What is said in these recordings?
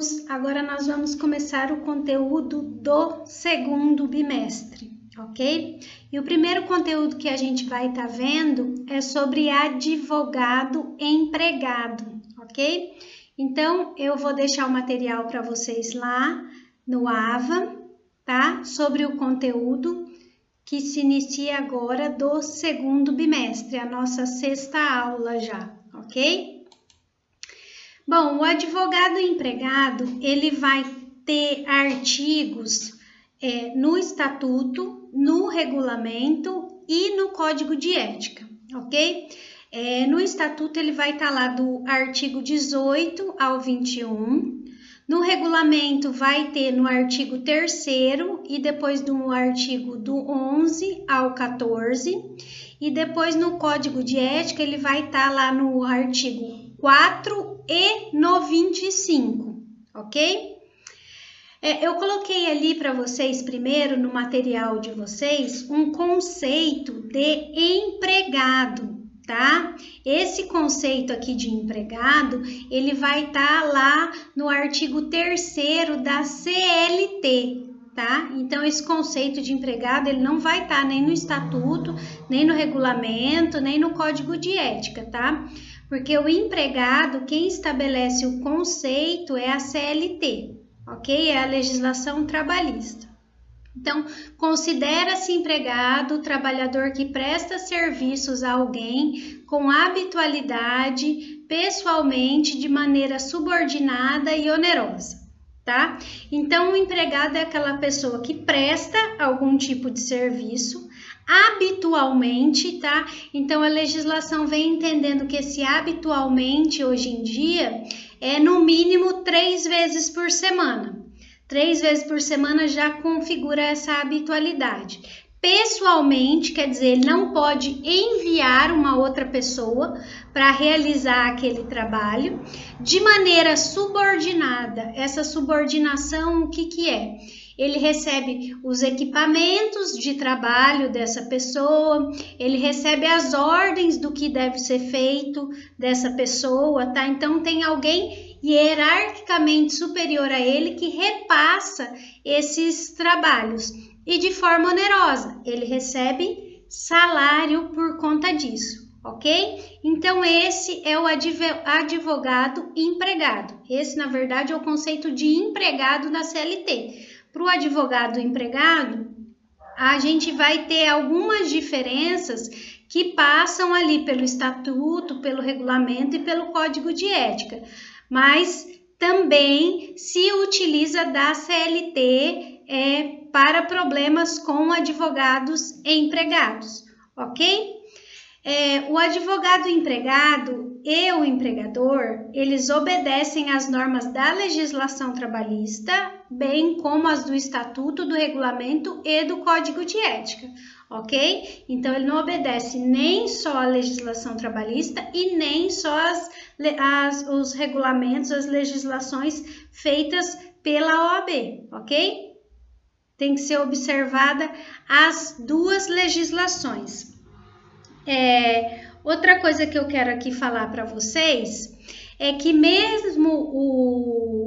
alunos, agora nós vamos começar o conteúdo do segundo bimestre, ok? E o primeiro conteúdo que a gente vai estar vendo é sobre advogado empregado, ok? Então, eu vou deixar o material para vocês lá no AVA, tá? Sobre o conteúdo que se inicia agora do segundo bimestre, a nossa sexta aula já, ok? Bom, o advogado empregado, ele vai ter artigos no estatuto, no regulamento e no código de ética, ok? No estatuto ele vai estar lá do artigo 18 ao 21, no regulamento vai ter no artigo 3º e depois no artigo do 11 ao 14, e depois no código de ética ele vai estar lá no artigo 4 e no 25, ok? Eu coloquei ali para vocês primeiro no material de vocês um conceito de empregado, tá? Esse conceito aqui de empregado, ele vai estar lá no artigo 3º da CLT, tá? Então, esse conceito de empregado, ele não vai estar nem no estatuto, nem no regulamento, nem no código de ética, tá? Porque o empregado, quem estabelece o conceito é a CLT, ok? É a legislação trabalhista. Então, considera-se empregado o trabalhador que presta serviços a alguém com habitualidade, pessoalmente, de maneira subordinada e onerosa, tá? Então, o empregado é aquela pessoa que presta algum tipo de serviço habitualmente, tá? Então, a legislação vem entendendo que esse habitualmente, hoje em dia, é no mínimo 3 vezes por semana. 3 vezes por semana já configura essa habitualidade. Pessoalmente, quer dizer, ele não pode enviar uma outra pessoa para realizar aquele trabalho. De maneira subordinada, essa subordinação, o que é? Ele recebe os equipamentos de trabalho dessa pessoa, ele recebe as ordens do que deve ser feito dessa pessoa, tá? Então, tem alguém hierarquicamente superior a ele que repassa esses trabalhos e de forma onerosa. Ele recebe salário por conta disso, ok? Então, esse é o advogado empregado. Esse, na verdade, é o conceito de empregado da CLT. Para o advogado empregado, a gente vai ter algumas diferenças que passam ali pelo estatuto, pelo regulamento e pelo código de ética, mas também se utiliza da CLT para problemas com advogados empregados, ok? O advogado empregado e o empregador, eles obedecem às normas da legislação trabalhista, bem como as do estatuto, do regulamento e do código de ética, ok? Então, ele não obedece nem só à legislação trabalhista e nem só os regulamentos, as legislações feitas pela OAB, ok? Tem que ser observada as duas legislações. Outra coisa que eu quero aqui falar para vocês é que mesmo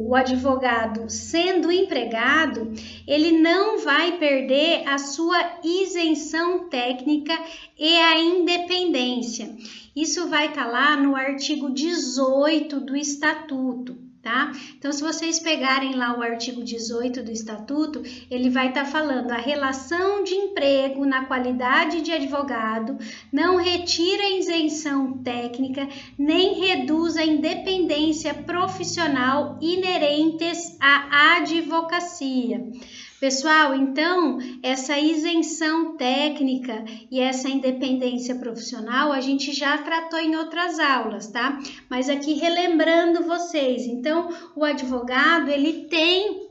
o advogado sendo empregado, ele não vai perder a sua isenção técnica e a independência. Isso vai estar lá no artigo 18 do Estatuto, tá? Então, se vocês pegarem lá o artigo 18 do Estatuto, ele vai estar falando: a relação de emprego na qualidade de advogado não retira a isenção técnica, nem reduz a independência profissional inerentes à advocacia. Pessoal, então, essa isenção técnica e essa independência profissional a gente já tratou em outras aulas, tá? Mas aqui relembrando vocês, então, o advogado, ele tem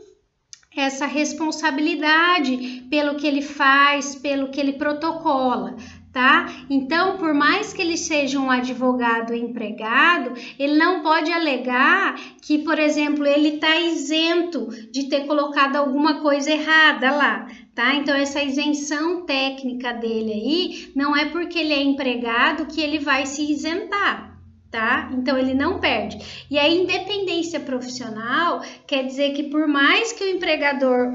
essa responsabilidade pelo que ele faz, pelo que ele protocola, tá? Então, por mais que ele seja um advogado empregado, ele não pode alegar que, por exemplo, ele está isento de ter colocado alguma coisa errada lá, tá? Então, essa isenção técnica dele aí não é porque ele é empregado que ele vai se isentar, tá? Então ele não perde. E a independência profissional quer dizer que por mais que o empregador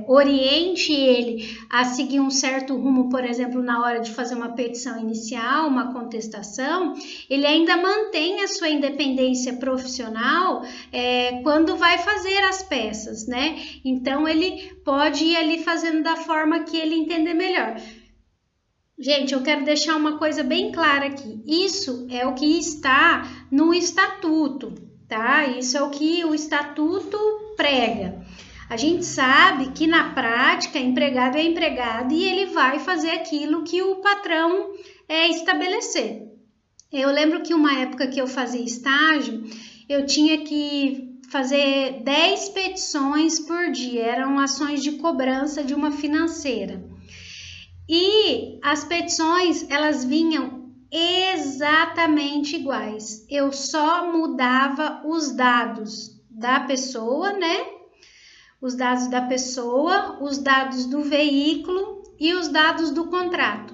oriente ele a seguir um certo rumo, por exemplo, na hora de fazer uma petição inicial, uma contestação, ele ainda mantém a sua independência profissional quando vai fazer as peças, né? Então ele pode ir ali fazendo da forma que ele entender melhor. Gente, eu quero deixar uma coisa bem clara aqui. Isso é o que está no estatuto, tá? Isso é o que o estatuto prega. A gente sabe que na prática, empregado é empregado e ele vai fazer aquilo que o patrão estabelecer. Eu lembro que uma época que eu fazia estágio, eu tinha que fazer 10 petições por dia. Eram ações de cobrança de uma financeira. E as petições, elas vinham exatamente iguais. Eu só mudava os dados da pessoa, né? Os dados da pessoa, os dados do veículo e os dados do contrato.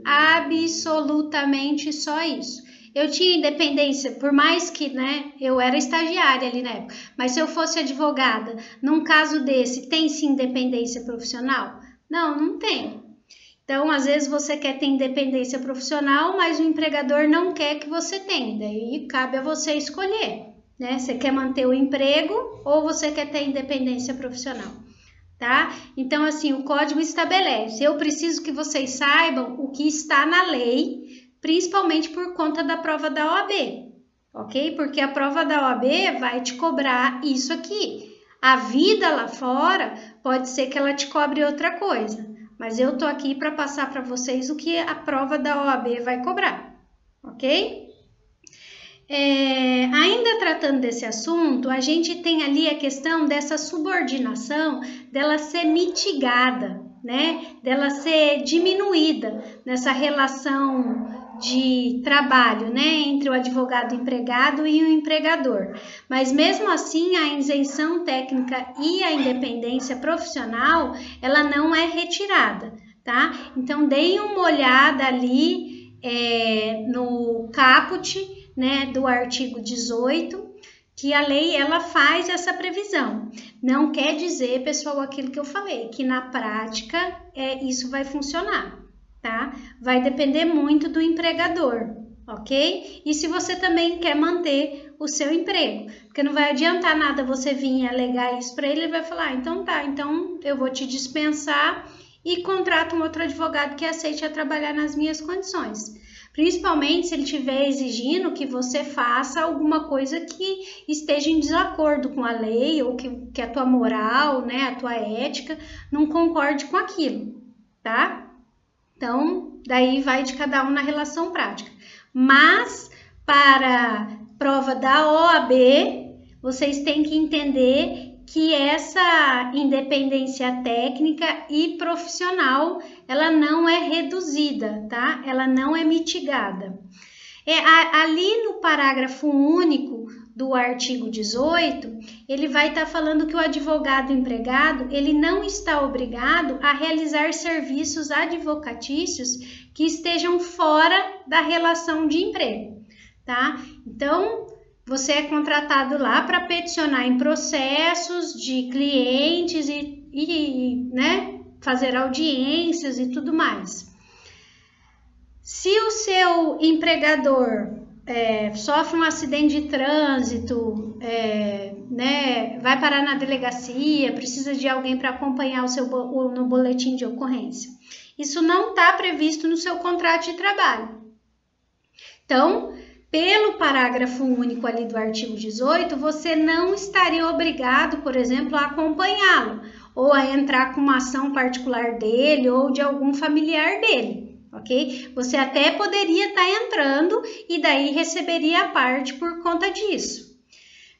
Absolutamente só isso. Eu tinha independência, por mais que, né, eu era estagiária ali na época, mas se eu fosse advogada, num caso desse, tem-se independência profissional? Não, não tem. Então, às vezes você quer ter independência profissional, mas o empregador não quer que você tenha. Daí cabe a você escolher, né? Você quer manter o emprego ou você quer ter independência profissional, tá? Então, assim, o código estabelece. Eu preciso que vocês saibam o que está na lei, principalmente por conta da prova da OAB, ok? Porque a prova da OAB vai te cobrar isso aqui. A vida lá fora pode ser que ela te cobre outra coisa. Mas eu tô aqui para passar para vocês o que a prova da OAB vai cobrar, ok? Ainda tratando desse assunto, a gente tem ali a questão dessa subordinação, dela ser mitigada, né? Dela ser diminuída nessa relação de trabalho, né, entre o advogado empregado e o empregador. Mas mesmo assim, a isenção técnica e a independência profissional, ela não é retirada, tá? Então, deem uma olhada ali no caput, né, do artigo 18, que a lei ela faz essa previsão. Não quer dizer, pessoal, aquilo que eu falei, que na prática isso vai funcionar. Tá? Vai depender muito do empregador, ok? E se você também quer manter o seu emprego, porque não vai adiantar nada você vir e alegar isso para ele, ele vai falar, então tá, então eu vou te dispensar e contrato um outro advogado que aceite trabalhar nas minhas condições. Principalmente se ele estiver exigindo que você faça alguma coisa que esteja em desacordo com a lei ou que a tua moral, né, a tua ética não concorde com aquilo, tá? Então, daí vai de cada um na relação prática. Mas, para prova da OAB, vocês têm que entender que essa independência técnica e profissional, ela não é reduzida, tá? Ela não é mitigada. Ali no parágrafo único do artigo 18, ele vai estar falando que o advogado empregado, ele não está obrigado a realizar serviços advocatícios que estejam fora da relação de emprego, tá? Então, você é contratado lá para peticionar em processos de clientes e né, fazer audiências e tudo mais. Se o seu empregador sofre um acidente de trânsito, né, vai parar na delegacia, precisa de alguém para acompanhar no boletim de ocorrência. Isso não está previsto no seu contrato de trabalho. Então, pelo parágrafo único ali do artigo 18, você não estaria obrigado, por exemplo, a acompanhá-lo, ou a entrar com uma ação particular dele ou de algum familiar dele. Ok? Você até poderia estar entrando e daí receberia a parte por conta disso.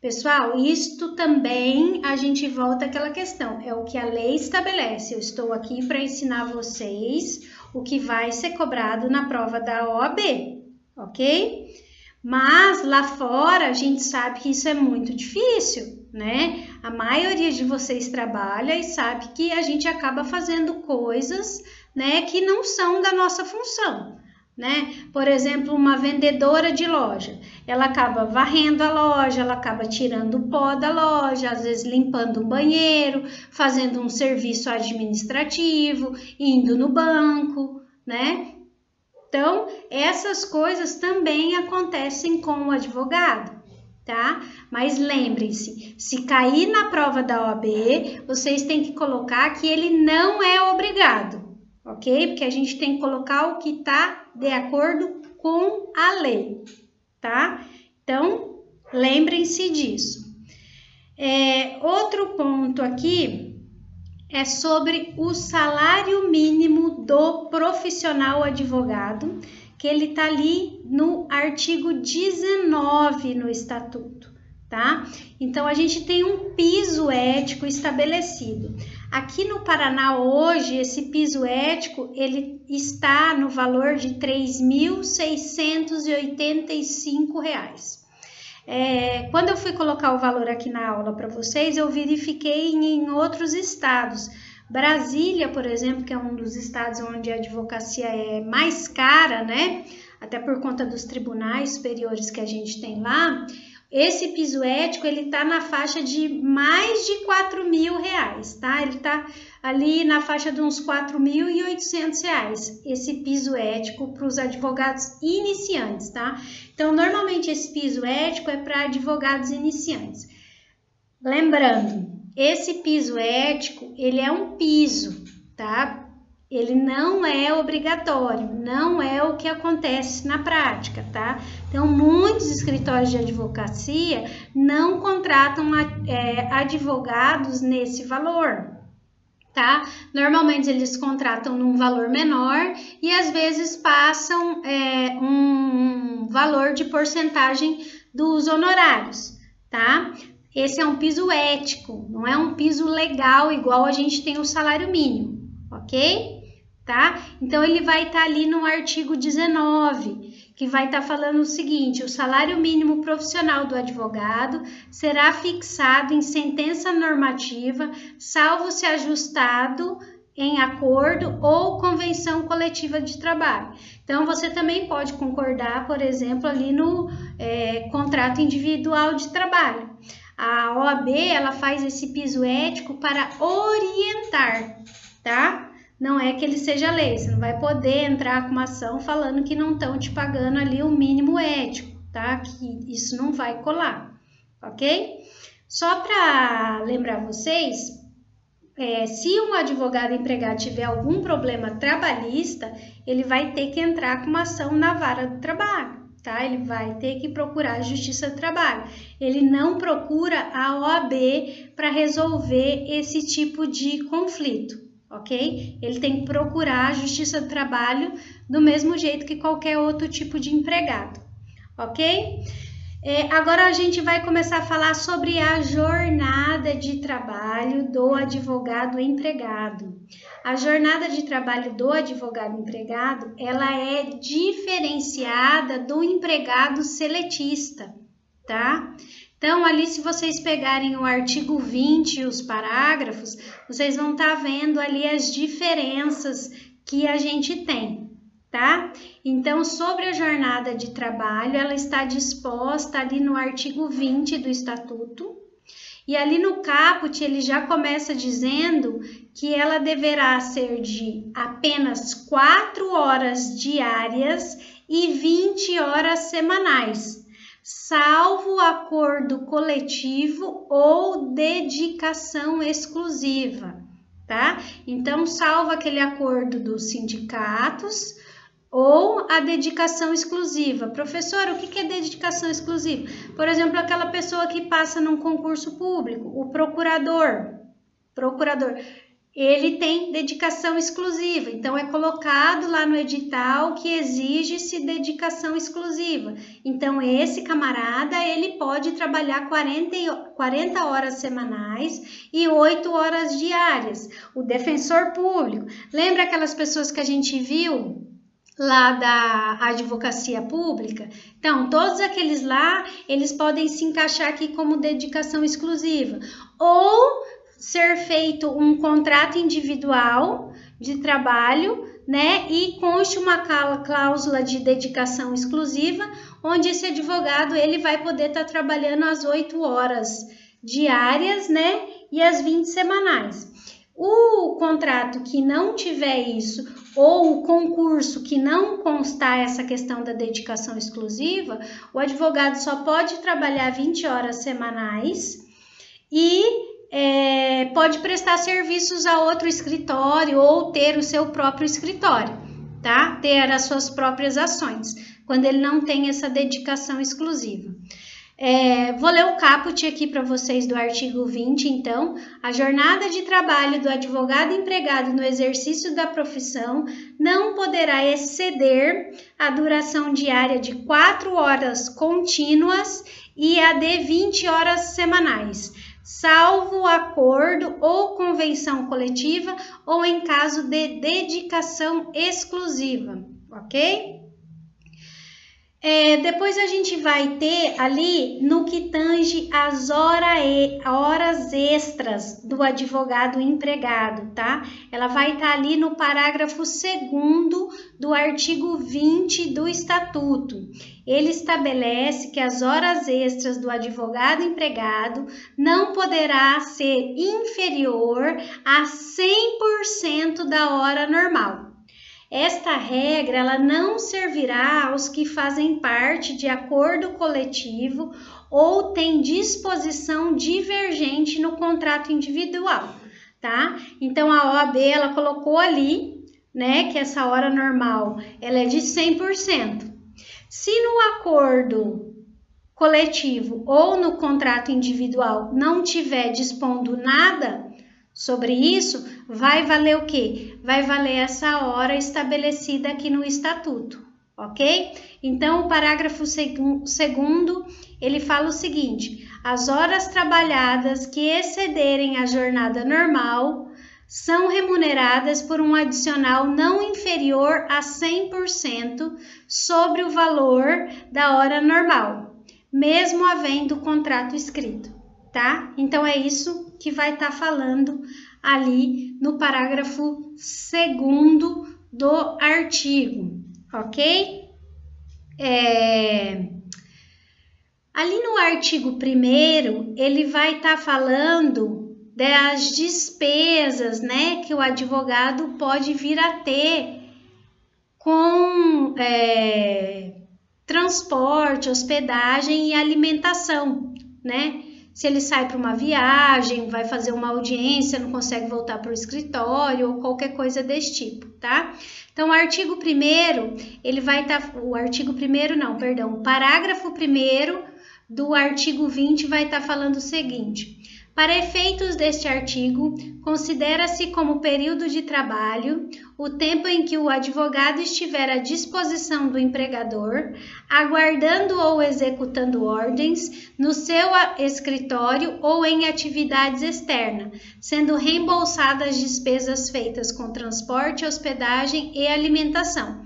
Pessoal, isto também a gente volta àquela questão, é o que a lei estabelece. Eu estou aqui para ensinar vocês o que vai ser cobrado na prova da OAB, ok? Mas lá fora a gente sabe que isso é muito difícil, né? A maioria de vocês trabalha e sabe que a gente acaba fazendo coisas, né, que não são da nossa função. né? Por exemplo, uma vendedora de loja, ela acaba varrendo a loja, ela acaba tirando o pó da loja, às vezes limpando um banheiro, fazendo um serviço administrativo, indo no banco, né? Então, essas coisas também acontecem com o advogado, tá? Mas lembrem-se, se cair na prova da OAB, vocês têm que colocar que ele não é obrigado, ok? Porque a gente tem que colocar o que está de acordo com a lei, tá? Então, lembrem-se disso. Outro ponto aqui é sobre o salário mínimo do profissional advogado, que ele está ali no artigo 19 no Estatuto, tá? Então, a gente tem um piso ético estabelecido. Aqui no Paraná, hoje, esse piso ético, ele está no valor de R$ 3.685. Quando eu fui colocar o valor aqui na aula para vocês, eu verifiquei em outros estados. Brasília, por exemplo, que é um dos estados onde a advocacia é mais cara, né? Até por conta dos tribunais superiores que a gente tem lá, esse piso ético, ele tá na faixa de mais de R$ 4.000, tá? Ele tá ali na faixa de uns R$ 4.800, esse piso ético para os advogados iniciantes, tá? Então, normalmente esse piso ético é para advogados iniciantes. Lembrando, esse piso ético, ele é um piso, tá? Ele não é obrigatório, não é o que acontece na prática, tá? Então, muitos escritórios de advocacia não contratam advogados nesse valor, tá? Normalmente eles contratam num valor menor e às vezes passam um valor de porcentagem dos honorários, tá? Esse é um piso ético, não é um piso legal igual a gente tem o salário mínimo, ok? Tá? Então, ele vai estar ali no artigo 19, que vai estar falando o seguinte: o salário mínimo profissional do advogado será fixado em sentença normativa, salvo se ajustado em acordo ou convenção coletiva de trabalho. Então, você também pode concordar, por exemplo, ali no contrato individual de trabalho. A OAB, ela faz esse piso ético para orientar, tá? Não é que ele seja lei, você não vai poder entrar com uma ação falando que não estão te pagando ali o mínimo ético, tá? Que isso não vai colar, ok? Só para lembrar vocês, se um advogado empregado tiver algum problema trabalhista, ele vai ter que entrar com uma ação na vara do trabalho, tá? Ele vai ter que procurar a Justiça do Trabalho. Ele não procura a OAB para resolver esse tipo de conflito. Ok? Ele tem que procurar a Justiça do Trabalho do mesmo jeito que qualquer outro tipo de empregado, ok? Agora a gente vai começar a falar sobre a jornada de trabalho do advogado empregado. A jornada de trabalho do advogado empregado, ela é diferenciada do empregado seletista, tá? Então, ali, se vocês pegarem o artigo 20 e os parágrafos, vocês vão estar vendo ali as diferenças que a gente tem, tá? Então, sobre a jornada de trabalho, ela está disposta ali no artigo 20 do Estatuto, e ali no caput ele já começa dizendo que ela deverá ser de apenas 4 horas diárias e 20 horas semanais, salvo acordo coletivo ou dedicação exclusiva, tá? Então, salvo aquele acordo dos sindicatos ou a dedicação exclusiva. Professora, o que é dedicação exclusiva? Por exemplo, aquela pessoa que passa num concurso público, o procurador, ele tem dedicação exclusiva, então é colocado lá no edital que exige-se dedicação exclusiva. Então, esse camarada, ele pode trabalhar 40 horas semanais e 8 horas diárias. O defensor público, lembra aquelas pessoas que a gente viu lá da advocacia pública? Então, todos aqueles lá, eles podem se encaixar aqui como dedicação exclusiva. Ou ser feito um contrato individual de trabalho, né? E conste uma cláusula de dedicação exclusiva, onde esse advogado ele vai poder estar trabalhando as 8 horas diárias, né? E as 20 semanais. O contrato que não tiver isso, ou o concurso que não constar essa questão da dedicação exclusiva, o advogado só pode trabalhar 20 horas semanais e pode prestar serviços a outro escritório ou ter o seu próprio escritório, tá? Ter as suas próprias ações, quando ele não tem essa dedicação exclusiva. Vou ler o caput aqui para vocês do artigo 20, então. A jornada de trabalho do advogado empregado no exercício da profissão não poderá exceder a duração diária de 4 horas contínuas e a de 20 horas semanais, salvo acordo ou convenção coletiva ou em caso de dedicação exclusiva, ok? Depois a gente vai ter ali no que tange as horas extras do advogado empregado, tá? Ela vai estar ali no parágrafo 2º do artigo 20 do Estatuto. Ele estabelece que as horas extras do advogado empregado não poderá ser inferior a 100% da hora normal. Esta regra ela não servirá aos que fazem parte de acordo coletivo ou têm disposição divergente no contrato individual, tá? Então a OAB ela colocou ali, né, que essa hora normal ela é de 100%. Se no acordo coletivo ou no contrato individual não tiver dispondo nada sobre isso, vai valer o quê? Vai valer essa hora estabelecida aqui no Estatuto, ok? Então, o parágrafo 2º, ele fala o seguinte: as horas trabalhadas que excederem a jornada normal são remuneradas por um adicional não inferior a 100% sobre o valor da hora normal, mesmo havendo contrato escrito, tá? Então, é isso que vai estar falando ali no parágrafo 2º do artigo, ok? Ali no artigo 1º, ele vai estar falando das despesas, né, que o advogado pode vir a ter com transporte, hospedagem e alimentação, né? Se ele sai para uma viagem, vai fazer uma audiência, não consegue voltar para o escritório ou qualquer coisa desse tipo, tá? Então, o artigo 1º, ele vai estar... o parágrafo 1º do artigo 20 vai estar falando o seguinte: para efeitos deste artigo, considera-se como período de trabalho o tempo em que o advogado estiver à disposição do empregador, aguardando ou executando ordens no seu escritório ou em atividades externas, sendo reembolsadas as despesas feitas com transporte, hospedagem e alimentação.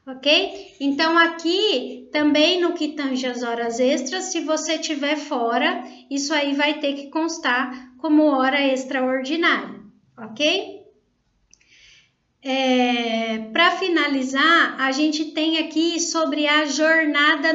Ok? Então, aqui também no que tange as horas extras, se você estiver fora, isso aí vai ter que constar como hora extraordinária, ok? Para finalizar, a gente tem aqui sobre a jornada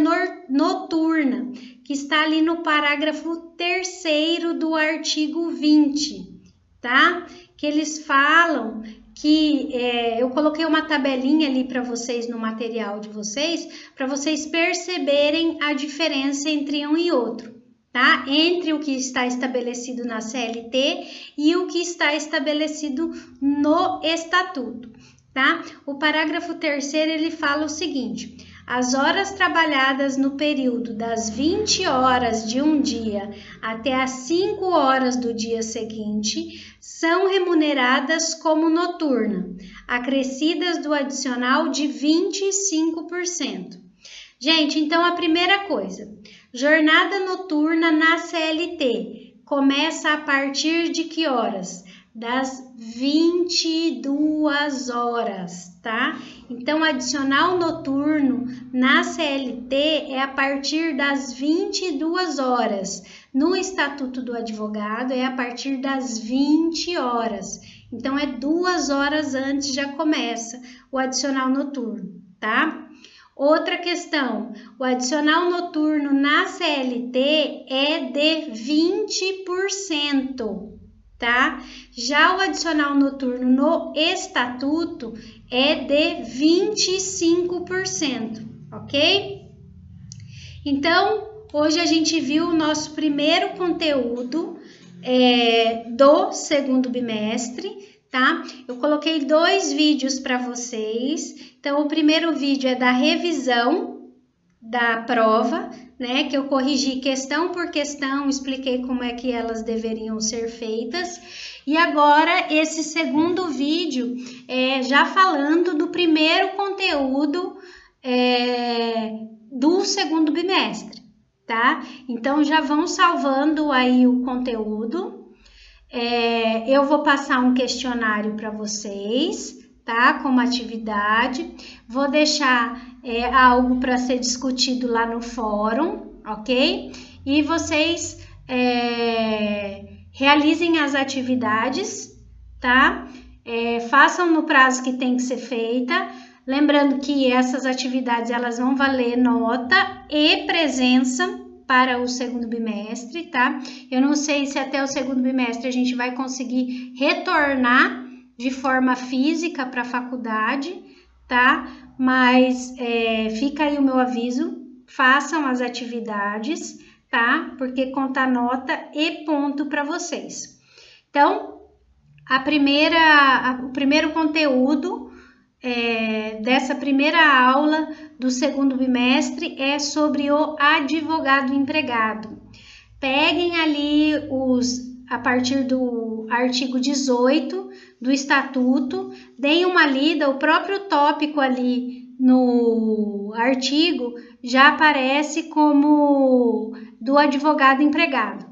noturna, que está ali no parágrafo 3º do artigo 20, tá? Que eles falam que eu coloquei uma tabelinha ali para vocês no material de vocês, para vocês perceberem a diferença entre um e outro, tá? Entre o que está estabelecido na CLT e o que está estabelecido no Estatuto, tá? O parágrafo 3º, ele fala o seguinte: as horas trabalhadas no período das 20 horas de um dia até as 5 horas do dia seguinte são remuneradas como noturna, acrescidas do adicional de 25%. Gente, então a primeira coisa, jornada noturna na CLT começa a partir de que horas? Das 22 horas, tá? Então, adicional noturno na CLT é a partir das 22 horas. No Estatuto do Advogado é a partir das 20 horas. Então, é 2 horas antes já começa o adicional noturno, tá? Outra questão, o adicional noturno na CLT é de 20%, tá? Já o adicional noturno no estatuto é de 25%, ok? Então, hoje a gente viu o nosso primeiro conteúdo do segundo bimestre, tá? Eu coloquei 2 vídeos para vocês. Então, o primeiro vídeo é da revisão da prova, né? Que eu corrigi questão por questão, expliquei como é que elas deveriam ser feitas. E agora, esse segundo vídeo já falando do primeiro conteúdo do segundo bimestre, tá? Então, já vão salvando aí o conteúdo. Eu vou passar um questionário para vocês, tá? Como atividade. Vou deixar algo para ser discutido lá no fórum, ok? E vocês realizem as atividades, tá? Façam no prazo que tem que ser feita. Lembrando que essas atividades elas vão valer nota e presença para o segundo bimestre, tá? Eu não sei se até o segundo bimestre a gente vai conseguir retornar de forma física para a faculdade, tá? Mas fica aí o meu aviso, façam as atividades, tá? Porque conta nota e ponto para vocês. Então, o primeiro conteúdo dessa primeira aula do segundo bimestre é sobre o advogado empregado. Peguem ali a partir do artigo 18 do estatuto, deem uma lida, o próprio tópico ali no artigo já aparece como do advogado empregado,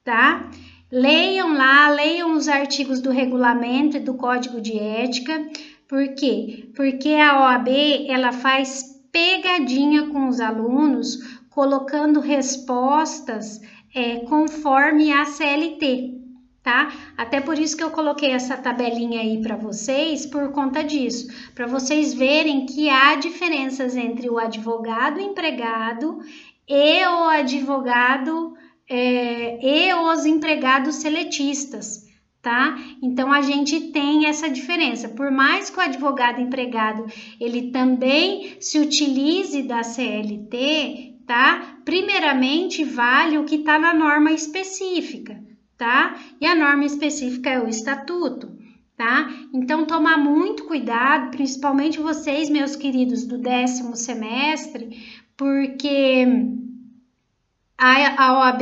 tá? Leiam lá, leiam os artigos do regulamento e do código de ética. Por quê? Porque a OAB ela faz pegadinha com os alunos, colocando respostas conforme a CLT, tá? Até por isso que eu coloquei essa tabelinha aí para vocês, por conta disso, para vocês verem que há diferenças entre o advogado empregado e o advogado e os empregados seletistas, tá? Então, a gente tem essa diferença. Por mais que o advogado empregado, ele também se utilize da CLT, tá? Primeiramente, vale o que está na norma específica, tá? E a norma específica é o estatuto, tá? Então, tomar muito cuidado, principalmente vocês, meus queridos, do 10º semestre, porque a OAB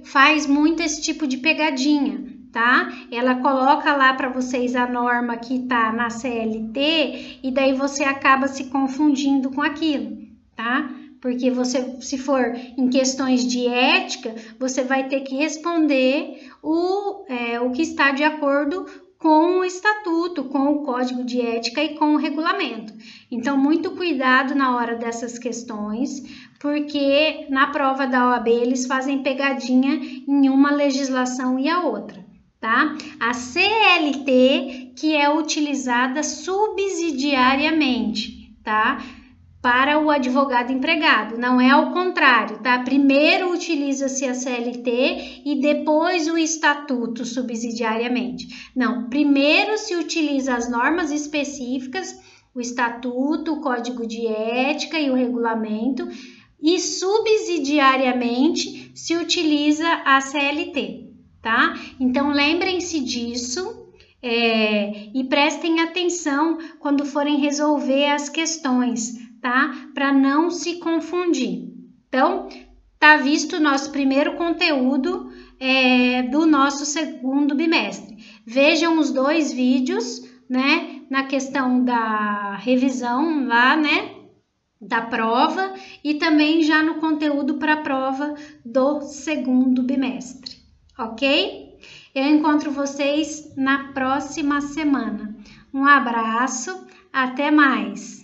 faz muito esse tipo de pegadinha, tá? Ela coloca lá para vocês a norma que tá na CLT e daí você acaba se confundindo com aquilo, tá? Porque você, se for em questões de ética, você vai ter que responder o que está de acordo com o estatuto, com o código de ética e com o regulamento. Então, muito cuidado na hora dessas questões, porque na prova da OAB eles fazem pegadinha em uma legislação e a outra, tá? A CLT, que é utilizada subsidiariamente, tá? Para o advogado empregado, não é ao contrário, tá? Primeiro utiliza-se a CLT e depois o estatuto subsidiariamente. Não, primeiro se utiliza as normas específicas, o estatuto, o código de ética e o regulamento, e subsidiariamente se utiliza a CLT, tá? Então, lembrem-se disso e prestem atenção quando forem resolver as questões, tá? Para não se confundir. Então, tá visto o nosso primeiro conteúdo do nosso segundo bimestre. Vejam os 2 vídeos, né? Na questão da revisão lá, né? Da prova e também já no conteúdo para a prova do segundo bimestre, ok? Eu encontro vocês na próxima semana. Um abraço, até mais!